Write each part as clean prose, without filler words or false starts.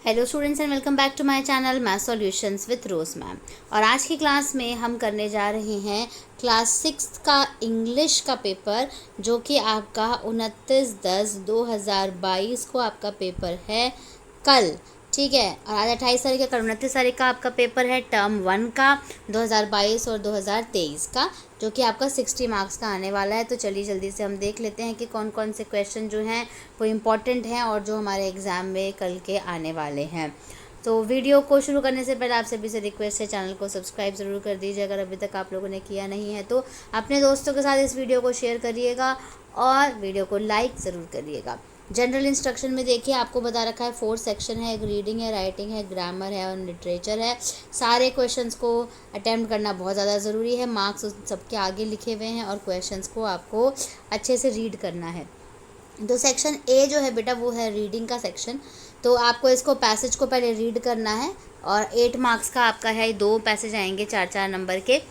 Hello students and welcome back to my channel math solutions with Rose ma'am. और आज की class में हम करने जा रहे हैं क्लास 6 का इंग्लिश का पेपर, जो कि आपका 29/10/2022 को आपका पेपर है कल। ठीक है, और आज 28 तारीख का, कल 29 तारीख का आपका पेपर है टर्म 1 का 2022 और 2023 का, जो कि आपका 60 मार्क्स का आने वाला है। तो चलिए जल्दी से हम देख लेते हैं कि कौन कौन से क्वेश्चन जो हैं वो इम्पॉर्टेंट हैं और जो हमारे एग्ज़ाम में कल के आने वाले हैं। तो वीडियो को शुरू करने से पहले आप सभी से रिक्वेस्ट है, चैनल को सब्सक्राइब ज़रूर कर दीजिए अगर अभी तक आप लोगों ने किया नहीं है तो। अपने दोस्तों के साथ इस वीडियो को शेयर करिएगा और वीडियो को लाइक ज़रूर करिएगा। जनरल इंस्ट्रक्शन में देखिए आपको बता रखा है 4 सेक्शन है, एक रीडिंग है, राइटिंग है, ग्रामर है और लिटरेचर है। सारे क्वेश्चंस को अटेम्प्ट करना बहुत ज़्यादा ज़रूरी है। मार्क्स सबके आगे लिखे हुए हैं और क्वेश्चंस को आपको अच्छे से रीड करना है। तो सेक्शन ए जो है बेटा वो है रीडिंग का सेक्शन। तो आपको इसको पैसेज को पहले रीड करना है और 8 मार्क्स का आपका है, 2 पैसेज आएंगे 4-4 नंबर के।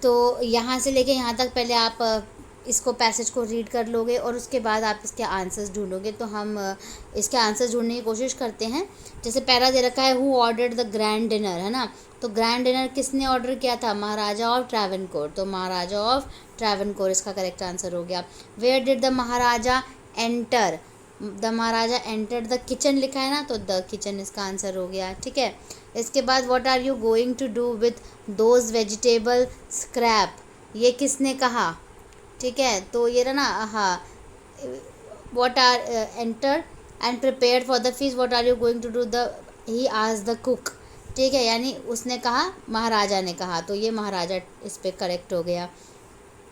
तो यहाँ से लेके यहाँ तक पहले आप इसको पैसेज को रीड कर लोगे और उसके बाद आप इसके आंसर्स ढूंढोगे। तो हम इसके आंसर्स ढूंढने की कोशिश करते हैं। जैसे पहला दे रखा है who ordered the grand dinner, है ना। तो ग्रैंड डिनर किसने ऑर्डर किया था? महाराजा ऑफ ट्रैवनकोर। तो महाराजा ऑफ ट्रैवनकोर इसका करेक्ट आंसर हो गया। Where did the Maharaja enter? The Maharaja entered the kitchen लिखा है ना, तो द किचन इसका आंसर हो गया। ठीक है, इसके बाद what are you going to do with those vegetable scrap? ये किसने कहा? ठीक है, तो ये ना, हाँ, what are enter and prepared for the fees, what are you going to do the he asked the cook. ठीक है, यानी उसने कहा, महाराजा ने कहा, तो ये महाराजा इस पे करेक्ट हो गया।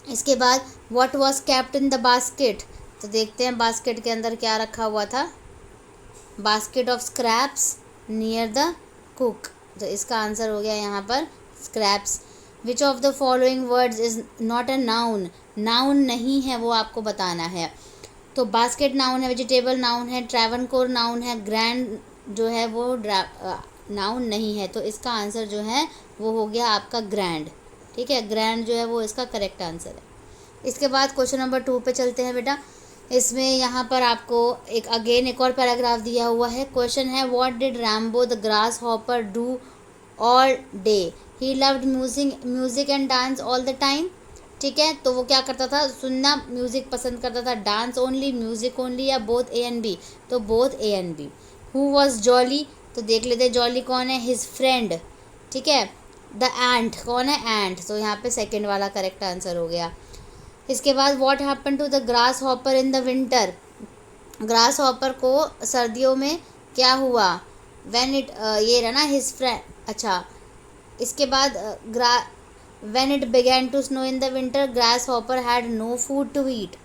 इसके बाद what was kept in the basket? तो देखते हैं बास्केट के अंदर क्या रखा हुआ था। Basket of scraps near the cook, तो इसका आंसर हो गया यहाँ पर scraps. Which of the following words is not a noun? Noun नहीं है, वो आपको बताना है। तो बास्केट नाउन है, वेजिटेबल नाउन है, ट्रैवनकोर नाउन है, ग्रैंड जो है वो नाउन नहीं है। तो इसका आंसर जो है वो हो गया आपका ग्रैंड। ठीक है, ग्रैंड जो है वो इसका करेक्ट आंसर है। इसके बाद क्वेश्चन नंबर 2 पे चलते हैं बेटा। इसमें यहाँ पर आपको एक और पैराग्राफ दिया हुआ है। क्वेश्चन है what did Rambo the grass hopper do all day? He loved music and dance all the time. ठीक है, तो वो क्या करता था? सुनना, म्यूजिक पसंद करता था, डांस ओनली, म्यूजिक ओनली, या बोथ ए एंड बी? तो both A and B. Who was Jolly? तो देख लेते जॉली कौन है? His friend. ठीक है, द एंट कौन है? एंट। तो यहाँ पे सेकेंड वाला करेक्ट आंसर हो गया। इसके बाद what happen to the grasshopper in the winter? Grasshopper को सर्दियों में क्या हुआ? व्हेन इट ये रहा ना हिज फ्रेंड। अच्छा, इसके बाद when it began to snow in the winter grasshopper had no food to eat.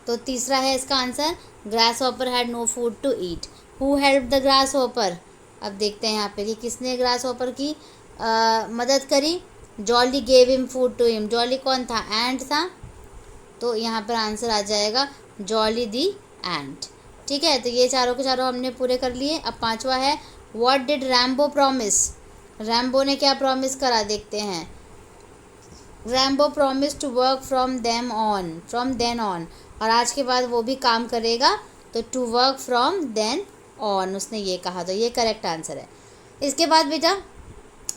तो तीसरा है इसका आंसर, grasshopper had no food to eat. Who help the grasshopper? अब देखते हैं यहाँ पे कि किसने ग्रास हॉपर की मदद करी। Jolly gave him food to him. Jolly कौन था? एंट था। तो यहाँ पर आंसर आ जाएगा जॉली दी एंट। ठीक है, तो ये चारों के चारों हमने पूरे कर लिए। अब पांचवा है what did Rambo promise? Rambo ने क्या प्रॉमिस करा? देखते हैं। Rambo promise to work from then on, और आज के बाद वो भी काम करेगा, तो to work from then on उसने ये कहा, तो ये करेक्ट आंसर है। इसके बाद बेटा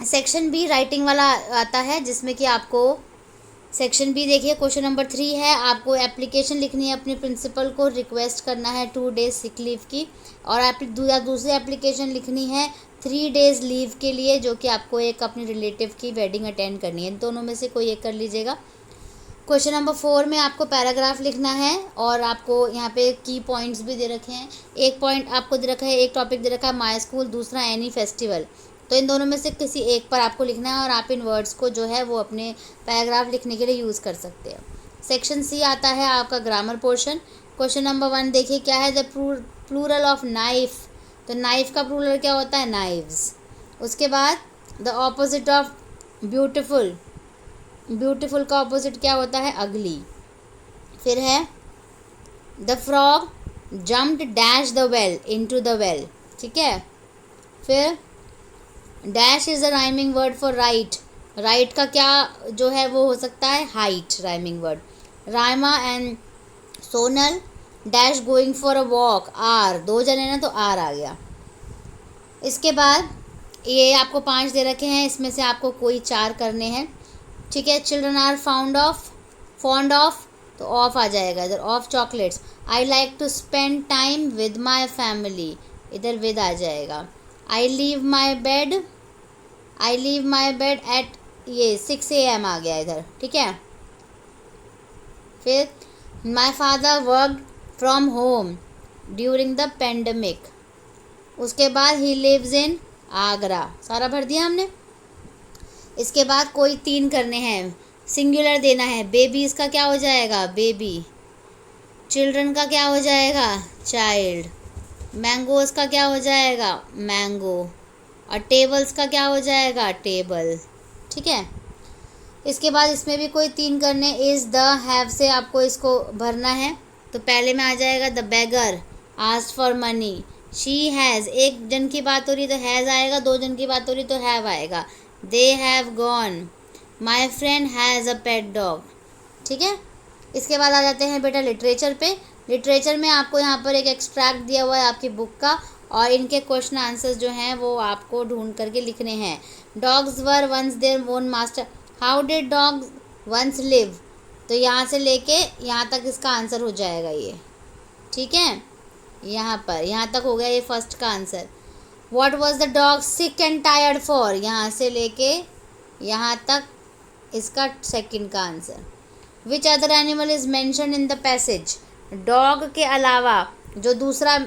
सेक्शन बी राइटिंग वाला आता है, जिसमें कि आपको सेक्शन बी देखिए क्वेश्चन नंबर 3 है। आपको एप्लीकेशन लिखनी है, अपने प्रिंसिपल को रिक्वेस्ट करना है 2 डेज सिक लीव की, और दूसरी एप्लीकेशन लिखनी है 3 डेज लीव के लिए, जो कि आपको एक अपनी रिलेटिव की वेडिंग अटेंड करनी है। इन दोनों में से कोई एक कर लीजिएगा। क्वेश्चन नंबर 4 में आपको पैराग्राफ लिखना है और आपको यहाँ पे की पॉइंट्स भी दे रखे हैं। एक पॉइंट आपको दे रखा है, एक टॉपिक दे रखा है माई स्कूल, दूसरा एनी फेस्टिवल। तो इन दोनों में से किसी एक पर आपको लिखना है और आप इन वर्ड्स को जो है वो अपने पैराग्राफ लिखने के लिए यूज़ कर सकते हैं। सेक्शन सी आता है आपका ग्रामर पोर्शन। क्वेश्चन नंबर 1 देखिए क्या है, द प्लूरल ऑफ नाइफ? तो नाइफ का प्लूरल क्या होता है? नाइव्स। उसके बाद the opposite of beautiful? Beautiful का ऑपोजिट क्या होता है? अगली। फिर है the frog jumped dash the well into the well. ठीक है, फिर dash is a rhyming word for right. Right का क्या जो है वो हो सकता है? Height, rhyming word. Raima and Sonal dash going for a walk, are. 2 जने ना, तो आर आ गया। इसके बाद ये आपको 5 दे रखे हैं, इसमें से आपको कोई 4 करने हैं, ठीक है। चिल्ड्रन आर फॉन्ड ऑफ, तो ऑफ आ जाएगा इधर, of chocolates. I like to spend time with my family, इधर विद आ जाएगा। I leave my bed at, ये 6 AM आ गया इधर, ठीक है। फिर my father work from home during the pandemic, उसके बाद ही लिव्स इन आगरा, सारा भर दिया हमने। इसके बाद कोई 3 करने हैं, सिंगुलर देना है। बेबीज़ का क्या हो जाएगा, बेबी। चिल्ड्रन का क्या हो जाएगा, चाइल्ड। मैंगोज़ का क्या हो जाएगा, मैंगो। और टेबल्स का क्या हो जाएगा, टेबल, ठीक है। इसके बाद इसमें भी कोई 3 करने, इज़ द, हैव से आपको इसको भरना है। तो पहले में आ जाएगा the beggar asked for money, she has, एक जन की बात हो रही तो हैज़ आएगा, 2 जन की बात हो रही तो हैव आएगा। They have gone, my friend has a pet dog, ठीक है। इसके बाद आ जाते हैं बेटा लिटरेचर पे। लिटरेचर में आपको यहाँ पर एक एक्सट्रैक्ट दिया हुआ है आपकी बुक का, और इनके क्वेश्चन आंसर्स जो हैं वो आपको ढूंढ करके लिखने हैं। Dogs were once their own master, how did dogs once live, तो यहाँ से लेके यहाँ तक इसका आंसर हो जाएगा ये, ठीक है। यहाँ तक हो गया ये फर्स्ट का answer. What was the dog sick and tired for, यहाँ से लेके यहाँ तक इसका सेकंड का answer. Which other animal is mention in the passage, dog के अलावा जो दूसरा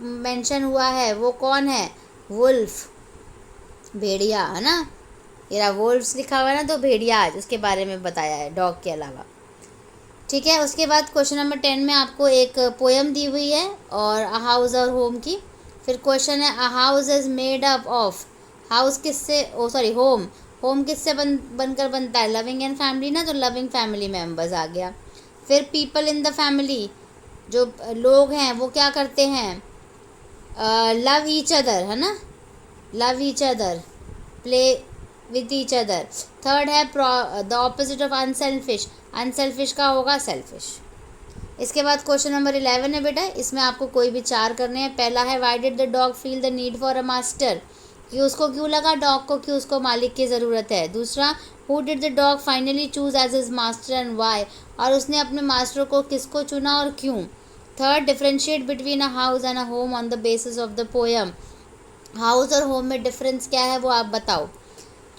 मेंशन हुआ है वो कौन है, वुल्फ, भेड़िया, है ना। ये वुल्फ्स लिखा हुआ है ना, तो भेड़िया आज उसके बारे में बताया है डॉग के अलावा, ठीक है। उसके बाद क्वेश्चन नंबर 10 में आपको एक पोएम दी हुई है और अ हाउस और होम की। फिर क्वेश्चन है a house is made up of, house किससे, होम किससे बनकर बनता है, लविंग एंड फैमिली ना, तो लविंग फैमिली मेम्बर्स आ गया। फिर पीपल इन द फैमिली, जो लोग हैं वो क्या करते हैं, लव ईच अदर, है ना, love each other, play with each other. Third है the opposite of unselfish, unselfish का होगा सेल्फिश। इसके बाद क्वेश्चन नंबर 11 है बेटा, इसमें आपको कोई भी 4 करने हैं। पहला है why did the dog feel the need for a master, कि उसको क्यों लगा डॉग को कि उसको मालिक की ज़रूरत है। दूसरा, who did the dog finally choose as his master and why, और उसने अपने मास्टर को किसको चुना और क्यों। Third, differentiate between a house and a home on the basis of the poem, house और होम में डिफरेंस क्या है वो आप बताओ।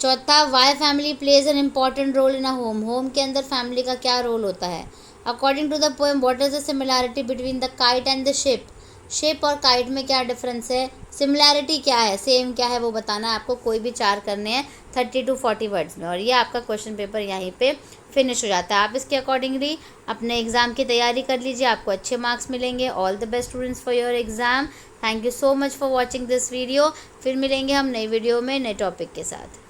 चौथा, why family plays an important role in a home, home के अंदर फैमिली का क्या रोल होता है। According to the poem what is the similarity between the kite and the ship, ship और काइट में क्या डिफरेंस है, सिमिलैरिटी क्या है, सेम क्या है वो बताना है आपको। कोई भी 4 करने हैं 30 to 40 वर्ड्स में, और ये आपका क्वेश्चन पेपर यहीं पे फिनिश हो जाता है। आप इसके अकॉर्डिंगली अपने एग्ज़ाम की तैयारी कर लीजिए, आपको अच्छे मार्क्स मिलेंगे। All the best students for your exam. Thank you so much for watching this video. फिर मिलेंगे हम नई वीडियो में नए टॉपिक के साथ।